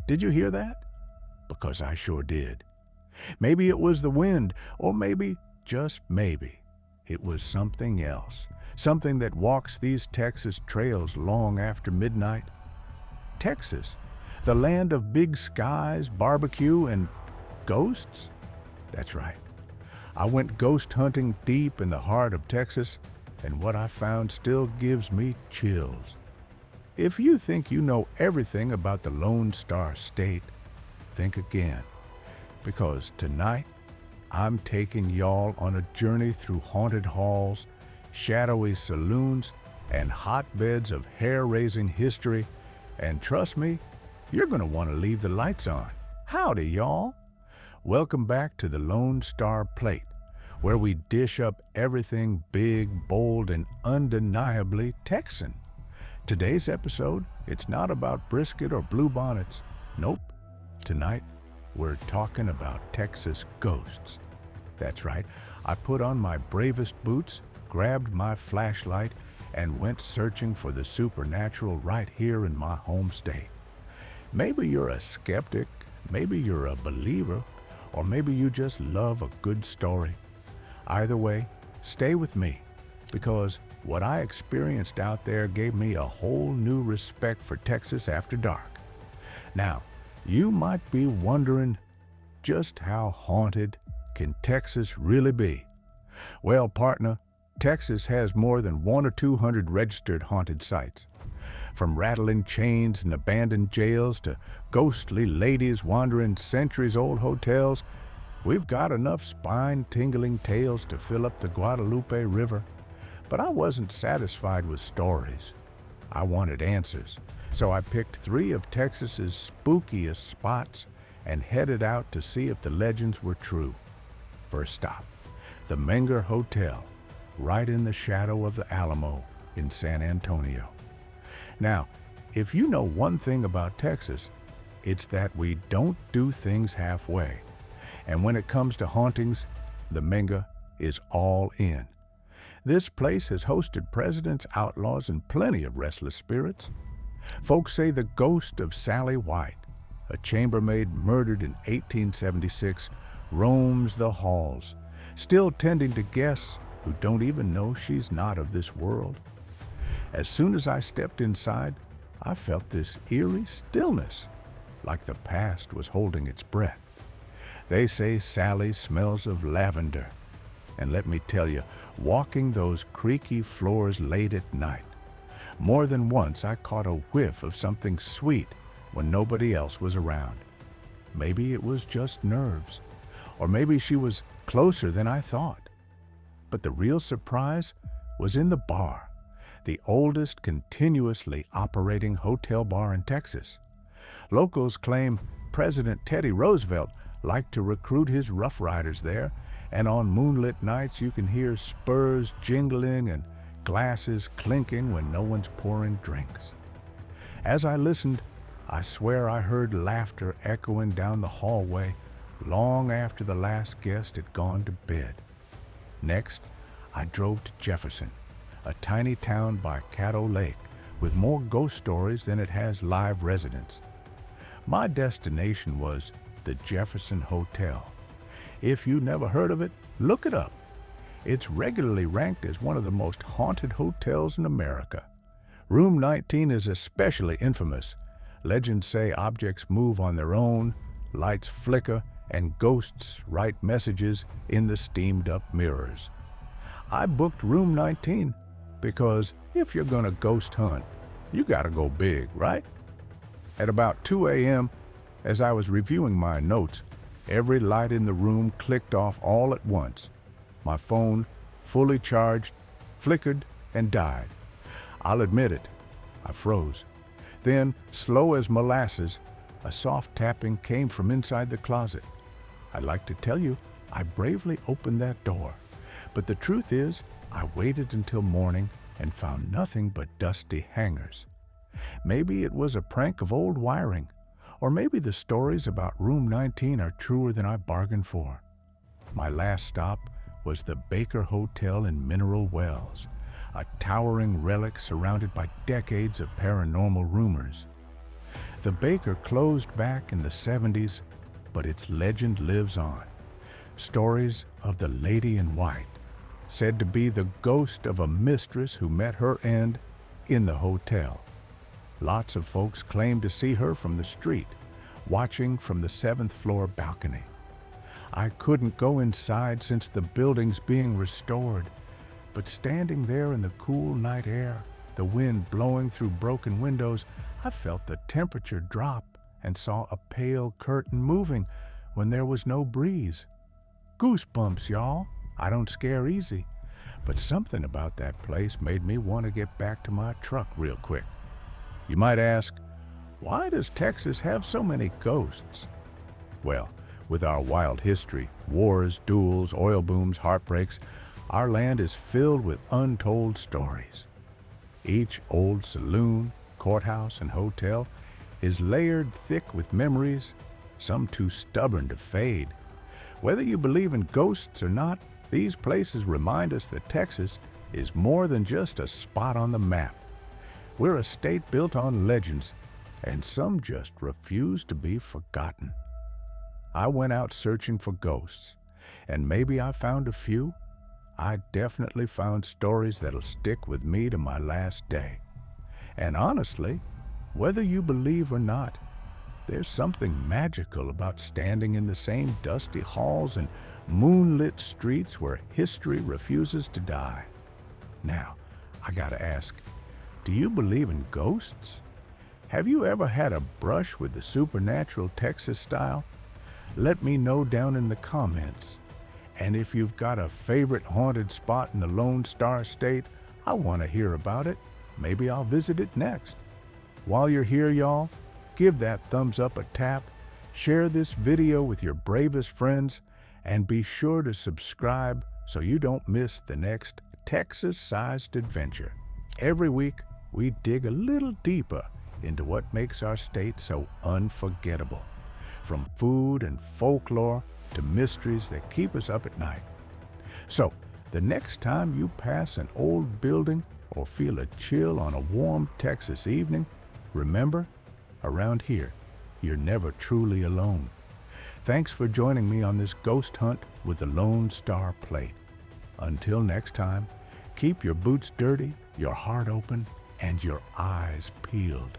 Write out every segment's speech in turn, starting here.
Did you hear that? Because I sure did. Maybe it was the wind, or maybe, just maybe, it was something else. Something that walks these Texas trails long after midnight. Texas, the land of big skies, barbecue, and ghosts? That's right. I went ghost hunting deep in the heart of Texas, and what I found still gives me chills. If you think you know everything about the Lone Star State, think again. Because tonight, I'm taking y'all on a journey through haunted halls, shadowy saloons, and hotbeds of hair-raising history. And trust me, you're going to want to leave the lights on. Howdy, y'all. Welcome back to the Lone Star Plate, where we dish up everything big, bold, and undeniably Texan. Today's episode, it's not about brisket or bluebonnets. Nope. Tonight, we're talking about Texas ghosts. That's right. I put on my bravest boots, grabbed my flashlight, and went searching for the supernatural right here in my home state. Maybe you're a skeptic, maybe you're a believer, or maybe you just love a good story. Either way, stay with me, because what I experienced out there gave me a whole new respect for Texas after dark. Now, you might be wondering, just how haunted can Texas really be? Well, partner, Texas has more than 100 or 200 registered haunted sites. From rattling chains and abandoned jails to ghostly ladies wandering centuries-old hotels, we've got enough spine-tingling tales to fill up the Guadalupe River. But I wasn't satisfied with stories. I wanted answers. So I picked 3 of Texas's spookiest spots and headed out to see if the legends were true. First stop, the Menger Hotel, right in the shadow of the Alamo in San Antonio. Now, if you know one thing about Texas, it's that we don't do things halfway. And when it comes to hauntings, the Menger is all in. This place has hosted presidents, outlaws, and plenty of restless spirits. Folks say the ghost of Sally White, a chambermaid murdered in 1876, roams the halls, still tending to guests who don't even know she's not of this world. As soon as I stepped inside, I felt this eerie stillness, like the past was holding its breath. They say Sally smells of lavender. And let me tell you, walking those creaky floors late at night, more than once I caught a whiff of something sweet when nobody else was around. Maybe it was just nerves, or maybe she was closer than I thought. But the real surprise was in the bar, the oldest continuously operating hotel bar in Texas. Locals claim President Teddy Roosevelt liked to recruit his Rough Riders there, and on moonlit nights you can hear spurs jingling and glasses clinking when no one's pouring drinks. As I listened, I swear I heard laughter echoing down the hallway long after the last guest had gone to bed. Next, I drove to Jefferson, a tiny town by Caddo Lake with more ghost stories than it has live residents. My destination was the Jefferson Hotel. If you never heard of it, look it up. It's regularly ranked as one of the most haunted hotels in America. Room 19 is especially infamous. Legends say objects move on their own, lights flicker, and ghosts write messages in the steamed-up mirrors. I booked room 19 because if you're gonna ghost hunt, you gotta go big, right? At about 2 a.m., as I was reviewing my notes, every light in the room clicked off all at once. My phone, fully charged, flickered and died. I'll admit it, I froze. Then, slow as molasses, a soft tapping came from inside the closet. I'd like to tell you, I bravely opened that door. But the truth is, I waited until morning and found nothing but dusty hangers. Maybe it was a prank of old wiring, or maybe the stories about room 19 are truer than I bargained for. My last stop was the Baker Hotel in Mineral Wells, a towering relic surrounded by decades of paranormal rumors. The baker closed back in the 70s, but its legend lives on. Stories of the Lady in White, said to be the ghost of a mistress who met her end in the hotel. Lots of folks claim to see her from the street, watching from the 7th floor balcony. I couldn't go inside since the building's being restored, but standing there in the cool night air, the wind blowing through broken windows, I felt the temperature drop and saw a pale curtain moving when there was no breeze. Goosebumps, y'all. I don't scare easy, but something about that place made me want to get back to my truck real quick. You might ask, why does Texas have so many ghosts? Well, with our wild history, wars, duels, oil booms, heartbreaks, our land is filled with untold stories. Each old saloon, courthouse, and hotel is layered thick with memories, some too stubborn to fade. Whether you believe in ghosts or not, these places remind us that Texas is more than just a spot on the map. We're a state built on legends, and some just refuse to be forgotten. I went out searching for ghosts, and maybe I found a few. I definitely found stories that'll stick with me to my last day. And honestly, whether you believe or not, there's something magical about standing in the same dusty halls and moonlit streets where history refuses to die. Now, I gotta ask, do you believe in ghosts? Have you ever had a brush with the supernatural Texas style? Let me know down in the comments. And if you've got a favorite haunted spot in the Lone Star State, I want to hear about it. Maybe I'll visit it next. While you're here, y'all, give that thumbs up a tap, share this video with your bravest friends, and be sure to subscribe so you don't miss the next Texas-sized adventure. Every week, we dig a little deeper into what makes our state so unforgettable, from food and folklore to mysteries that keep us up at night. So, the next time you pass an old building or feel a chill on a warm Texas evening, remember, around here, you're never truly alone. Thanks for joining me on this ghost hunt with the Lone Star Plate. Until next time, keep your boots dirty, your heart open, and your eyes peeled.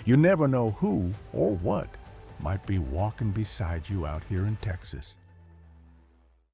You never know who or what might be walking beside you out here in Texas.